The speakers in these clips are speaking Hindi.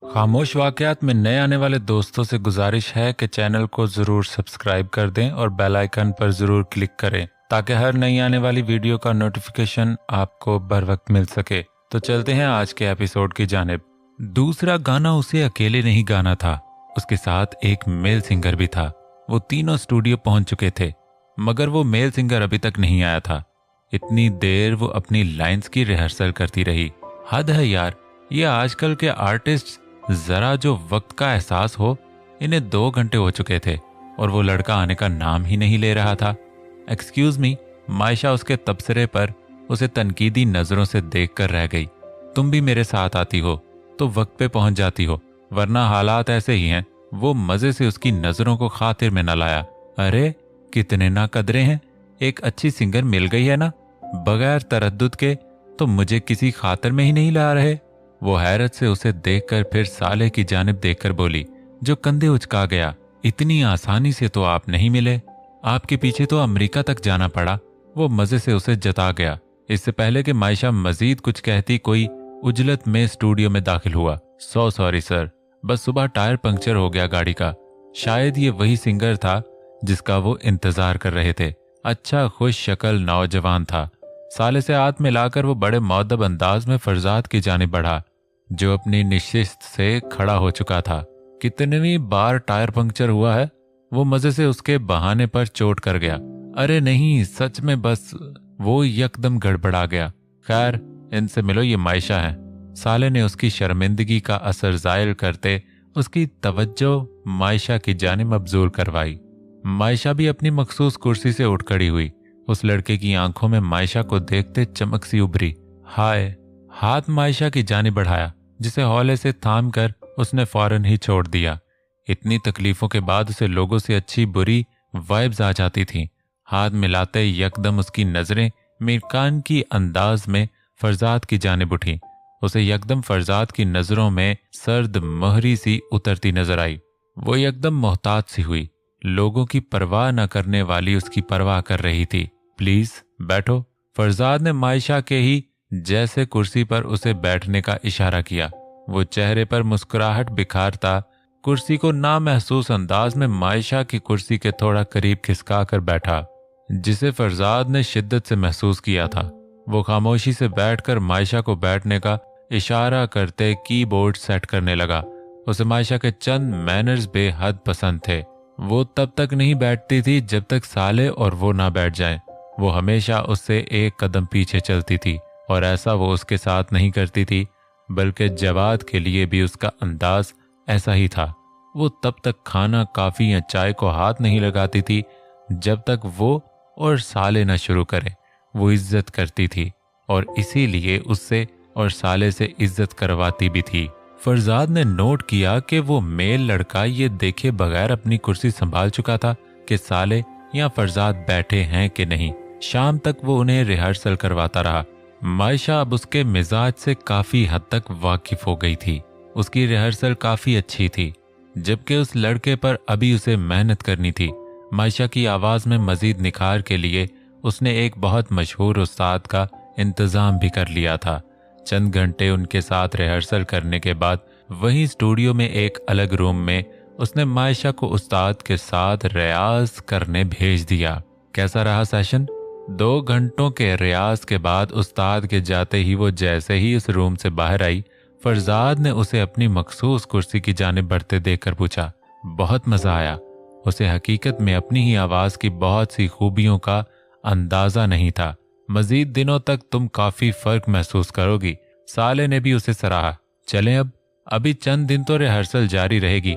खामोश वाकयात में नए आने वाले दोस्तों से गुजारिश है कि चैनल को ज़रूर सब्सक्राइब कर दें और बेल आइकन पर ज़रूर क्लिक करें ताकि हर नई आने वाली वीडियो का नोटिफिकेशन आपको बर वक्त मिल सके। तो चलते हैं आज के एपिसोड की जानिब। दूसरा गाना उसे अकेले नहीं गाना था, उसके साथ एक मेल सिंगर भी था। वो तीनों स्टूडियो पहुंच चुके थे मगर वो मेल सिंगर अभी तक नहीं आया था। इतनी देर वो अपनी लाइंस की रिहर्सल करती रही। हद है यार, ये आजकल के आर्टिस्ट जरा जो वक्त का एहसास हो, इन्हें 2 घंटे हो चुके थे और वो लड़का आने का नाम ही नहीं ले रहा था। एक्सक्यूज मी, मायशा उसके तबसरे पर उसे तनकीदी नजरों से देख कर रह गई। तुम भी मेरे साथ आती हो तो वक्त पे पहुंच जाती हो, वरना हालात ऐसे ही हैं। वो मजे से उसकी नजरों को खातिर में न लाया। अरे कितने ना कदरे हैं, एक अच्छी सिंगर मिल गई है ना, बगैर तरद्दुद के तो मुझे किसी खातिर में ही नहीं ला रहे। वो हैरत से उसे देखकर फिर साले की जानिब देखकर बोली, जो कंधे उचका गया। इतनी आसानी से तो आप नहीं मिले, आपके पीछे तो अमेरिका तक जाना पड़ा। वो मजे से उसे जता गया। इससे पहले कि मायशा मजीद कुछ कहती, कोई उजलत में स्टूडियो में दाखिल हुआ। सॉरी सर, बस सुबह टायर पंक्चर हो गया गाड़ी का। शायद ये वही सिंगर था जिसका वो इंतजार कर रहे थे। अच्छा खुश शक्ल नौजवान था। साले से हाथ मिलाकर वो बड़े मौदब अंदाज में फरजाद की जानिब बढ़ा, जो अपनी निशिस्त से खड़ा हो चुका था। कितनी बार टायर पंक्चर हुआ है? वो मजे से उसके बहाने पर चोट कर गया। अरे नहीं, सच में बस। वो यकदम गड़बड़ा गया। खैर, इनसे मिलो, ये मायशा है। साले ने उसकी शर्मिंदगी का असर जायल करते उसकी तवज्जो मायशा की जानिब मबजूल करवाई। मायशा भी अपनी मखसूस कुर्सी से उठ खड़ी हुई। उस लड़के की आंखों में मायशा को देखते चमक सी उभरी। हाय! हाथ मायशा की जानिब बढ़ाया, जिसे हौले से थाम कर उसने फौरन ही छोड़ दिया। इतनी तकलीफों के बाद उसे लोगों से अच्छी बुरी वाइब्स आ जाती थीं। हाथ मिलाते यकदम उसकी नजरें मीरकान की अंदाज में फरजाद की जानिब उठी। उसे यकदम फरजाद की नजरों में सर्द मोहरी सी उतरती नजर आई। वो यकदम मोहताज सी हुई। लोगों की परवाह न करने वाली उसकी परवाह कर रही थी। प्लीज बैठो। फरजाद ने मायशा के ही जैसे कुर्सी पर उसे बैठने का इशारा किया। वो चेहरे पर मुस्कुराहट बिखारता कुर्सी को नामहसूस अंदाज में मायशा की कुर्सी के थोड़ा करीब खिसका कर बैठा, जिसे फरजाद ने शिद्दत से महसूस किया था। वो खामोशी से बैठकर मायशा को बैठने का इशारा करते कीबोर्ड सेट करने लगा। उसे मायशा के चंद मैनर्स बेहद पसंद थे। वो तब तक नहीं बैठती थी जब तक साले और वो ना बैठ जाएं। वो हमेशा उससे एक कदम पीछे चलती थी, और ऐसा वो उसके साथ नहीं करती थी, बल्कि जवाद के लिए भी उसका अंदाज ऐसा ही था। वो तब तक खाना, काफी या चाय को हाथ नहीं लगाती थी जब तक वो और साले न शुरू करें। वो इज्जत करती थी और इसीलिए उससे और साले से इज्जत करवाती भी थी। फरजाद ने नोट किया कि वो मेल लड़का ये देखे बगैर अपनी कुर्सी संभाल चुका था कि साले या फरजाद बैठे हैं कि नहीं। शाम तक वो उन्हें रिहर्सल करवाता रहा। मायशा अब उसके मिजाज से काफी हद तक वाकिफ हो गई थी। उसकी रिहर्सल काफी अच्छी थी, जबकि उस लड़के पर अभी उसे मेहनत करनी थी। मायशा की आवाज में मजीद निखार के लिए उसने एक बहुत मशहूर उस्ताद का इंतजाम भी कर लिया था। चंद घंटे उनके साथ रिहर्सल करने के बाद वहीं स्टूडियो में एक अलग रूम में उसने मायशा को उस्ताद के साथ रियाज करने भेज दिया। कैसा रहा सेशन? 2 घंटों के रियाज के बाद उस्ताद के जाते ही वो जैसे ही उस रूम से बाहर आई, फरजाद ने उसे अपनी मखसूस कुर्सी की जानिब बढ़ते देखकर पूछा, बहुत मजा आया? उसे हकीकत में अपनी ही आवाज की बहुत सी खूबियों का अंदाजा नहीं था। मजीद दिनों तक तुम काफी फर्क महसूस करोगी। साले ने भी उसे सराहा। चलें अब, अभी चंद दिन तो रिहर्सल जारी रहेगी।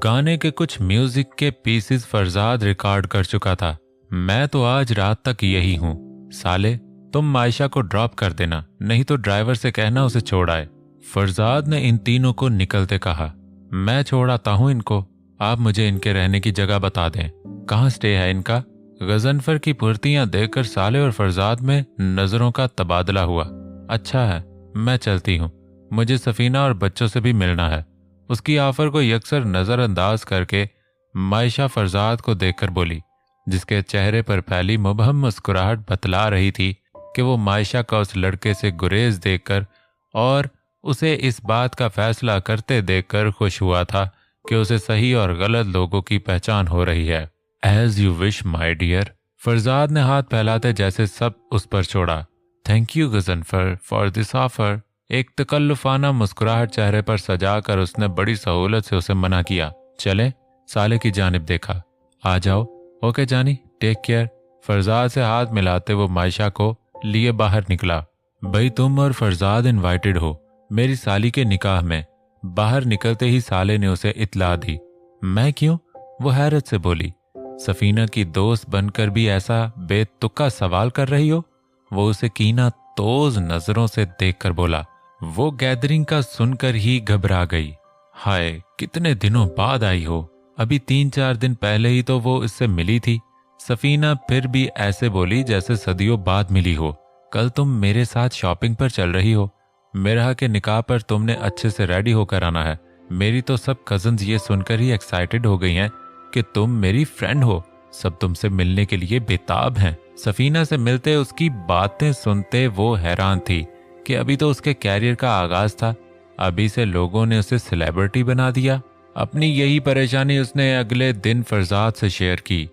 गाने के कुछ म्यूजिक के पीसेस फरजाद रिकॉर्ड कर चुका था। मैं तो आज रात तक यही हूँ। साले, तुम मायशा को ड्रॉप कर देना, नहीं तो ड्राइवर से कहना उसे छोड़ आए। फरजाद ने इन तीनों को निकलते कहा। मैं छोड़ आता हूँ इनको, आप मुझे इनके रहने की जगह बता दें। कहाँ स्टे है इनका? गजनफर की फुर्तियां देखकर साले और फरजाद में नजरों का तबादला हुआ। अच्छा है, मैं चलती हूँ, मुझे सफीना और बच्चों से भी मिलना है। उसकी ऑफर को यकसर नजरअंदाज करके मायशा फरजाद को देखकर बोली, जिसके चेहरे पर फैली मुबहम मुस्कुराहट बतला रही थी कि वो मायशा का उस लड़के से गुरेज देखकर और उसे इस बात का फैसला करते देखकर खुश हुआ था कि उसे सही और गलत लोगों की पहचान हो रही है। As you wish my dear, Farzad ने हाथ फैलाते जैसे सब उस पर छोड़ा। Thank you Ghazanfar for this offer. एक तकल्लुफाना मुस्कुराहट चेहरे पर सजाकर उसने बड़ी सहूलत से उसे मना किया। चले, साले की जानिब देखा। आ जाओ। ओके जानी, टेक केयर। फरजाद से हाथ मिलाते वो मायशा को लिए बाहर निकला। भाई तुम और फरजाद इनवाइटेड हो मेरी साली के निकाह में। बाहर निकलते ही साले ने उसे इत्ला दी। मैं क्यों? वो हैरत से बोली। सफीना की दोस्त बनकर भी ऐसा बेतुका सवाल कर रही हो? वो उसे कीना तोज नजरों से देखकर बोला। वो गैदरिंग का सुनकर ही घबरा गई। हाय, कितने दिनों बाद आई हो। अभी 3-4 दिन पहले ही तो वो इससे मिली थी। सफीना फिर भी ऐसे बोली जैसे सदियों बाद मिली हो। कल तुम मेरे साथ शॉपिंग पर चल रही हो। मेरा के निकाह पर तुमने अच्छे से रेडी होकर आना है। मेरी तो सब कजन्स ये सुनकर ही एक्साइटेड हो गई हैं कि तुम मेरी फ्रेंड हो। सब तुमसे मिलने के लिए बेताब हैं। सफीना से मिलते उसकी बातें सुनते वो हैरान थी कि अभी तो उसके कैरियर का आगाज था, अभी से लोगों ने उसे सेलिब्रिटी बना दिया। अपनी यही परेशानी उसने अगले दिन फरजाद से शेयर की।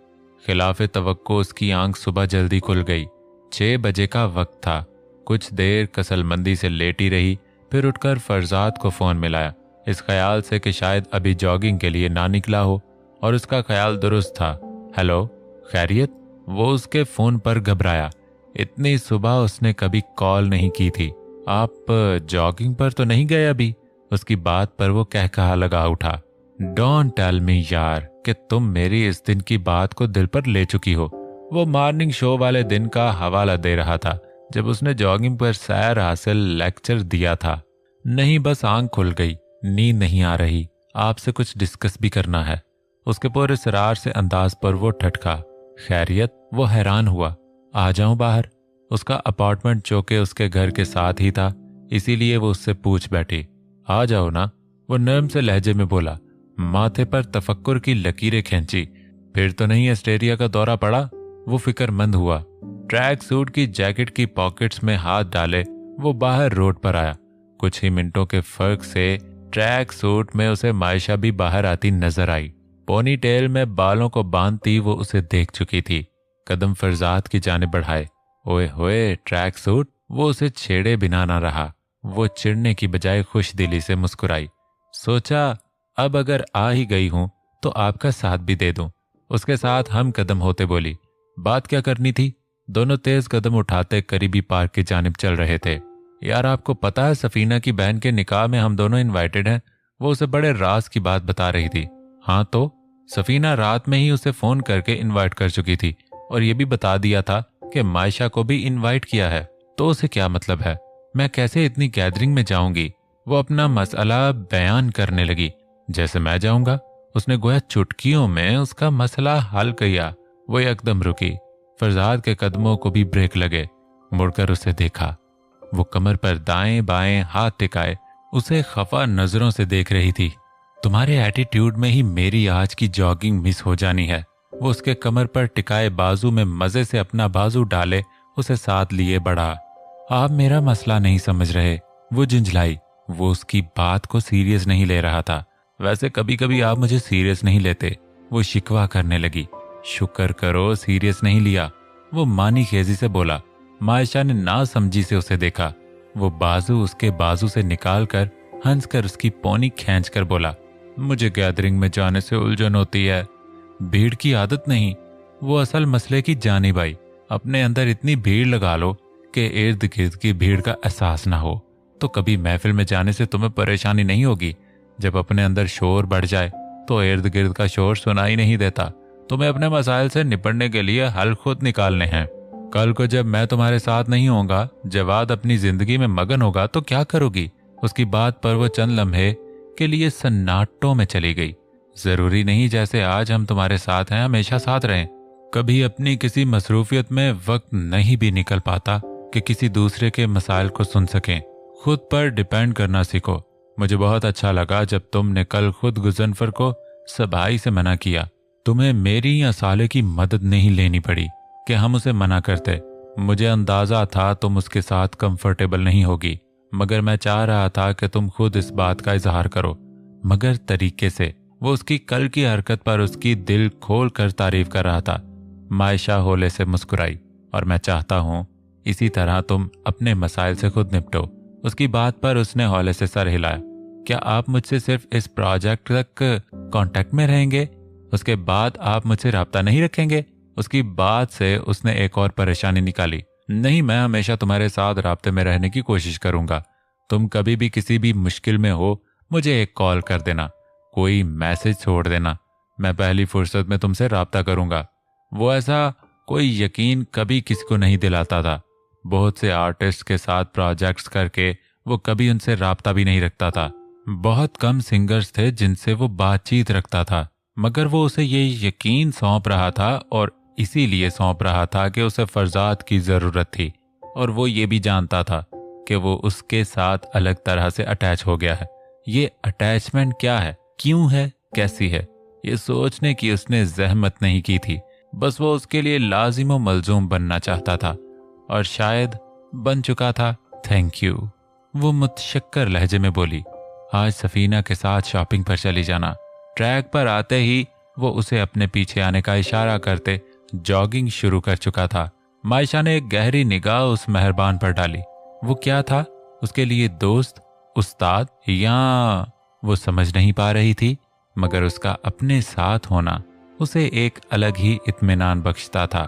खिलाफ तवक्को उसकी आंख सुबह जल्दी खुल गई। 6 बजे का वक्त था। कुछ देर कसलमंदी से लेटी रही, फिर उठकर फरजाद को फोन मिलाया, इस ख्याल से कि शायद अभी जॉगिंग के लिए ना निकला हो। और उसका ख्याल दुरुस्त था। हेलो, खैरियत? वो उसके फोन पर घबराया। इतनी सुबह उसने कभी कॉल नहीं की थी। आप जॉगिंग पर तो नहीं गए अभी? उसकी बात पर वो कहा लगा उठा। डोंट टेल मी यार कि तुम मेरी इस दिन की बात को दिल पर ले चुकी हो। वो मॉर्निंग शो वाले दिन का हवाला दे रहा था जब उसने जॉगिंग पर सैर हासिल लेक्चर दिया था। नहीं, बस आंख खुल गई, नींद नहीं आ रही, आपसे कुछ डिस्कस भी करना है। उसके पूरे सरार से अंदाज पर वो ठटका। खैरियत? वो हैरान हुआ। आ जाऊं बाहर? उसका अपार्टमेंट चौके उसके घर के साथ ही था, इसीलिए वो उससे पूछ बैठी। आ जाओ ना, वो नर्म से लहजे में बोला। माथे पर तफक्कुर की लकीरें खींची। फिर तो नहीं एस्टेरिया का दौरा पड़ा? वो फिक्रमंद हुआ। ट्रैक सूट की जैकेट की पॉकेट्स में हाथ डाले वो बाहर रोड पर आया। कुछ ही मिनटों के फर्क से ट्रैक सूट में उसे मायशा भी बाहर आती नजर आई। पोनी टेल में बालों को बांधती वो उसे देख चुकी थी। कदम फरजाद की जाने बढ़ाए। ओए होए, ट्रैक सूट! वो उसे छेड़े बिना ना रहा। वो चिढ़ने की बजाय खुश दिली से मुस्कुराई। सोचा अब अगर आ ही गई हूं तो आपका साथ भी दे दूं। उसके साथ हम कदम होते बोली। बात क्या करनी थी? दोनों तेज कदम उठाते करीबी पार्क की जानिब चल रहे थे। यार, आपको पता है सफीना की बहन के निकाह में हम दोनों इनवाइटेड हैं। वो उसे बड़े राज की बात बता रही थी। हाँ तो? सफीना रात में ही उसे फोन करके इनवाइट कर चुकी थी और ये भी बता दिया था कि मायशा को भी इनवाइट किया है। तो उसे क्या मतलब है? मैं कैसे इतनी गैदरिंग में जाऊंगी? वो अपना मसला बयान करने लगी। जैसे मैं जाऊंगा? उसने गोया चुटकियों में उसका मसला हल किया। वो एकदम रुकी। फरजाद के कदमों को भी ब्रेक लगे। मुड़कर उसे देखा। वो कमर पर दाएं बाएं हाथ टिकाए उसे खफा नजरों से देख रही थी। तुम्हारे एटीट्यूड में ही मेरी आज की जॉगिंग मिस हो जानी है। वो उसके कमर पर टिकाए बाजू में मजे से अपना बाजू डाले उसे साथ लिए बढ़ा। आप मेरा मसला नहीं समझ रहे, वो झुंझलाई। वो उसकी बात को सीरियस नहीं ले रहा था। वैसे कभी कभी आप मुझे सीरियस नहीं लेते, वो शिकवा करने लगी। शुक्र करो सीरियस नहीं लिया, वो मानी खेजी से बोला। मायशा ने ना समझी से उसे देखा। वो बाजू उसके बाजू से निकाल कर हंसकर उसकी पौनी खींच कर बोला, मुझे गैदरिंग में जाने से उलझन होती है, भीड़ की आदत नहीं। वो असल मसले की जानिब आई। अपने अंदर इतनी भीड़ लगा लो कि इर्द गिर्द की भीड़ का एहसास ना हो, तो कभी महफिल में जाने से तुम्हें परेशानी नहीं होगी। जब अपने अंदर शोर बढ़ जाए तो इर्द गिर्द का शोर सुनाई नहीं देता। तुम्हें अपने मसाइल से निपटने के लिए हल खुद निकालने हैं। कल को जब मैं तुम्हारे साथ नहीं होऊंगा, जवाद अपनी जिंदगी में मगन होगा, तो क्या करोगी? उसकी बात पर वो चंद लम्हे के लिए सन्नाटों में चली गई। जरूरी नहीं जैसे आज हम तुम्हारे साथ हैं हमेशा साथ रहें। कभी अपनी किसी मसरूफियत में वक्त नहीं भी निकल पाता कि किसी दूसरे के मसाइल को सुन सकें। खुद पर डिपेंड करना सीखो। मुझे बहुत अच्छा लगा जब तुमने कल खुद गुजनफर को सबाई से मना किया। तुम्हें मेरी या साले की मदद नहीं लेनी पड़ी कि हम उसे मना करते। मुझे अंदाजा था तुम उसके साथ कंफर्टेबल नहीं होगी। मगर मैं चाह रहा था कि तुम खुद इस बात का इजहार करो, मगर तरीके से। वो उसकी कल की हरकत पर उसकी दिल खोल कर तारीफ कर रहा था। मायशा होले से मुस्कुराई। और मैं चाहता हूं इसी तरह तुम अपने मसाइल से खुद निपटो। उसकी बात पर उसने हौले से सर हिलाया। क्या आप मुझसे सिर्फ इस प्रोजेक्ट तक कांटेक्ट में रहेंगे? उसके बाद आप मुझसे राब्ता नहीं रखेंगे? उसकी बात से उसने एक और परेशानी निकाली। नहीं, मैं हमेशा तुम्हारे साथ राब्ते में रहने की कोशिश करूंगा। तुम कभी भी किसी भी मुश्किल में हो, मुझे एक कॉल कर देना, कोई मैसेज छोड़ देना। मैं पहली फुर्सत में तुमसे राब्ता करूंगा। वो ऐसा कोई यकीन कभी किसी को नहीं दिलाता था। बहुत से आर्टिस्ट के साथ प्रोजेक्ट्स करके वो कभी उनसे राब्ता भी नहीं रखता था। बहुत कम सिंगर्स थे जिनसे वो बातचीत रखता था, मगर वो उसे ये यकीन सौंप रहा था, और इसीलिए सौंप रहा था कि उसे फरजाद की जरूरत थी। और वो ये भी जानता था कि वो उसके साथ अलग तरह से अटैच हो गया है। ये अटैचमेंट क्या है, क्यों है, कैसी है, ये सोचने की उसने जहमत नहीं की थी। बस वो उसके लिए लाजिम व मलजूम बनना चाहता था, और शायद बन चुका था। थैंक यू, वो मुतशक्कर लहजे में बोली। आज सफीना के साथ शॉपिंग पर चली जाना। ट्रैक पर आते ही वो उसे अपने पीछे आने का इशारा करते जॉगिंग शुरू कर चुका था। मायशा ने एक गहरी निगाह उस मेहरबान पर डाली। वो क्या था, उसके लिए दोस्त, उस्ताद, या वो समझ नहीं पा रही थी, मगर उसका अपने साथ होना उसे एक अलग ही इत्मीनान बख्शता था।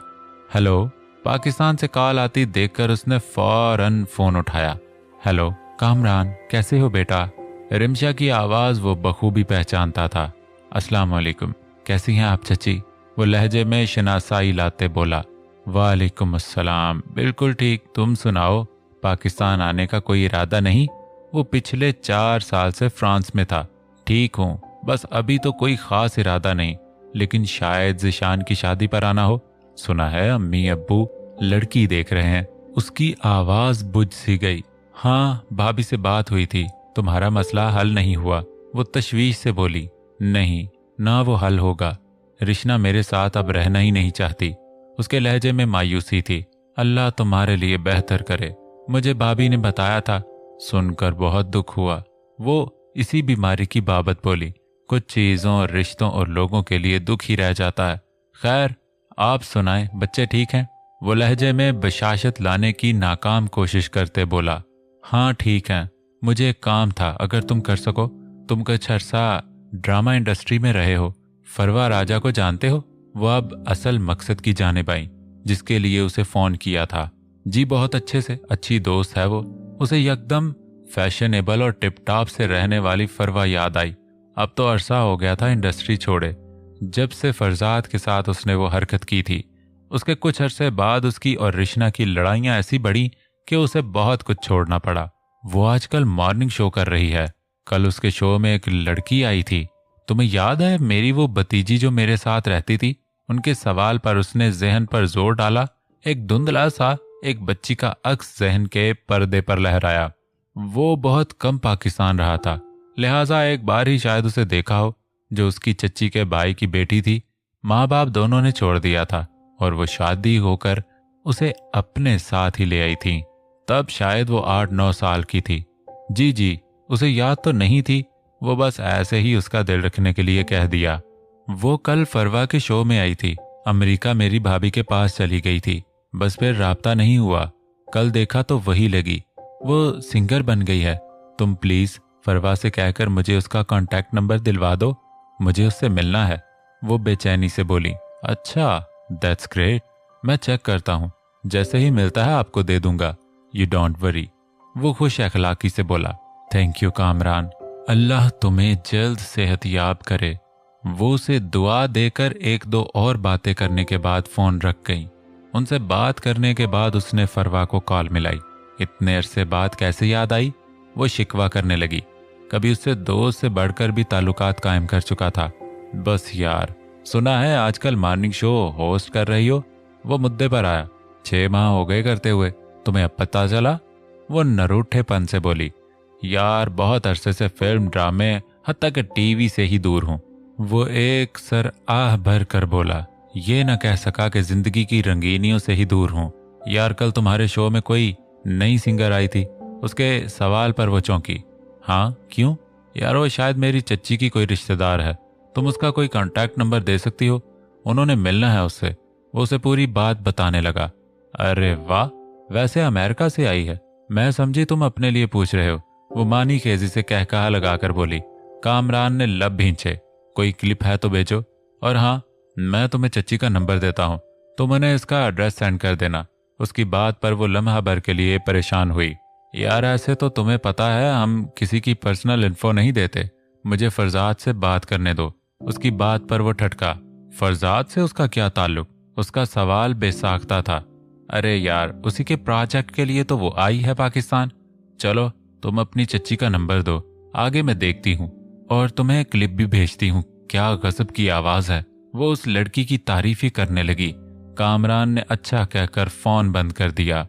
हेलो, पाकिस्तान से कॉल आती देखकर उसने फौरन फोन उठाया। हेलो कामरान, कैसे हो बेटा? रिमशा की आवाज वो बखूबी पहचानता था। अस्सलाम वालेकुम, कैसी हैं आप चची? वो लहजे में शनासाई लाते बोला। वालेकुम अस्सलाम, बिल्कुल ठीक, तुम सुनाओ, पाकिस्तान आने का कोई इरादा नहीं? वो पिछले 4 साल से फ्रांस में था। ठीक हूँ, बस अभी तो कोई खास इरादा नहीं, लेकिन शायद जिशान की शादी पर आना हो। सुना है अम्मी अब्बू लड़की देख रहे हैं। उसकी आवाज बुझ सी गई। हाँ, भाभी से बात हुई थी, तुम्हारा मसला हल नहीं हुआ। वो तशवीश से बोली। नहीं, ना वो हल होगा। रिश्ना मेरे साथ अब रहना ही नहीं चाहती। उसके लहजे में मायूसी थी। अल्लाह तुम्हारे लिए बेहतर करे, मुझे भाभी ने बताया था। सुनकर बहुत दुख हुआ। वो इसी बीमारी की बाबत बोली। कुछ चीजों और रिश्तों और लोगों के लिए दुख ही रह जाता है। खैर, आप सुनाएं, बच्चे ठीक हैं? वो लहजे में बशाशत लाने की नाकाम कोशिश करते बोला। हाँ ठीक हैं, मुझे एक काम था, अगर तुम कर सको। तुम कुछ अर्सा ड्रामा इंडस्ट्री में रहे हो, फरवा राजा को जानते हो? वो अब असल मकसद की जानिब आई, जिसके लिए उसे फोन किया था। जी बहुत अच्छे से, अच्छी दोस्त है वो। उसे यकदम फैशनेबल और टिपटॉप से रहने वाली फरवा याद आई। अब तो अरसा हो गया था इंडस्ट्री छोड़े, जब से फरजाद के साथ उसने वो हरकत की थी। उसके कुछ अरसे बाद उसकी और रिश्ना की लड़ाइयां ऐसी बढ़ी कि उसे बहुत कुछ छोड़ना पड़ा। वो आजकल मॉर्निंग शो कर रही है। कल उसके शो में एक लड़की आई थी, तुम्हें याद है, मेरी वो भतीजी जो मेरे साथ रहती थी? उनके सवाल पर उसने जहन पर जोर डाला। एक धुंधला सा एक बच्ची का अक्स जहन के पर्दे पर लहराया। वो बहुत कम पाकिस्तान रहा था, लिहाजा एक बार ही शायद उसे देखा हो। जो उसकी चच्ची के भाई की बेटी थी। माँ बाप दोनों ने छोड़ दिया था, और वो शादी होकर उसे अपने साथ ही ले आई थी। तब शायद वो 8-9 साल की थी। जी, उसे याद तो नहीं थी, वो बस ऐसे ही उसका दिल रखने के लिए कह दिया। वो कल फरवा के शो में आई थी। अमेरिका मेरी भाभी के पास चली गई थी, बस फिर राब्ता नहीं हुआ। कल देखा तो वही लगी, वो सिंगर बन गई है। तुम प्लीज फरवा से कहकर मुझे उसका कांटेक्ट नंबर दिलवा दो, मुझे उससे मिलना है। वो बेचैनी से बोली। अच्छा, दैट्स ग्रेट, मैं चेक करता हूँ, जैसे ही मिलता है आपको दे दूंगा, यू डोंट वरी। वो खुश अखलाकी से बोला। थैंक यू कामरान, अल्लाह तुम्हें जल्द सेहतयाब करे। वो उसे दुआ देकर 1-2 और बातें करने के बाद फोन रख गई। उनसे बात करने के बाद उसने फरवा को कॉल मिलाई। इतने अरसे बाद कैसे याद आई? वो शिकवा करने लगी। कभी उससे दोस्त से बढ़कर भी ताल्लुकात कायम कर चुका था। बस यार, सुना है आजकल मॉर्निंग शो होस्ट कर रही हो? वो मुद्दे पर आया। 6 माह हो गए करते हुए, तुम्हें अब पता चला? वो नरूठेपन से बोली। यार बहुत अरसे से फिल्म, ड्रामे, हत्ता कि टीवी से ही दूर हूं। वो एक सर आह भर कर बोला। ये न कह सका कि जिंदगी की रंगीनियों से ही दूर हूं। यार कल तुम्हारे शो में कोई नई सिंगर आई थी, उसके सवाल पर वो चौंकी। हाँ क्यों? यार वो शायद मेरी चच्ची की कोई रिश्तेदार है, तुम उसका कोई कांटेक्ट नंबर दे सकती हो? उन्होंने मिलना है उससे। वो उसे पूरी बात बताने लगा। अरे वाह, वैसे अमेरिका से आई है, मैं समझी तुम अपने लिए पूछ रहे हो, वो मानी खेजी से कहकहा लगाकर बोली। कामरान ने लब भींचे। कोई क्लिप है तो भेजो, और हाँ मैं तुम्हें चच्ची का नंबर देता हूँ, तुम उन्हें इसका एड्रेस सेंड कर देना। उसकी बात पर वो लम्हा भर के लिए परेशान हुई। यार ऐसे तो तुम्हें पता है हम किसी की पर्सनल इन्फो नहीं देते, मुझे फरजाद से बात करने दो। उसकी बात पर वो ठटका। फरजाद से उसका क्या ताल्लुक? उसका सवाल बेसाख्ता था। अरे यार उसी के प्रोजेक्ट के लिए तो वो आई है पाकिस्तान। चलो तुम अपनी चच्ची का नंबर दो, आगे मैं देखती हूँ, और तुम्हें क्लिप भी भेजती हूँ। क्या गजब की आवाज है। वो उस लड़की की तारीफ ही करने लगी। कामरान ने अच्छा कहकर फोन बंद कर दिया।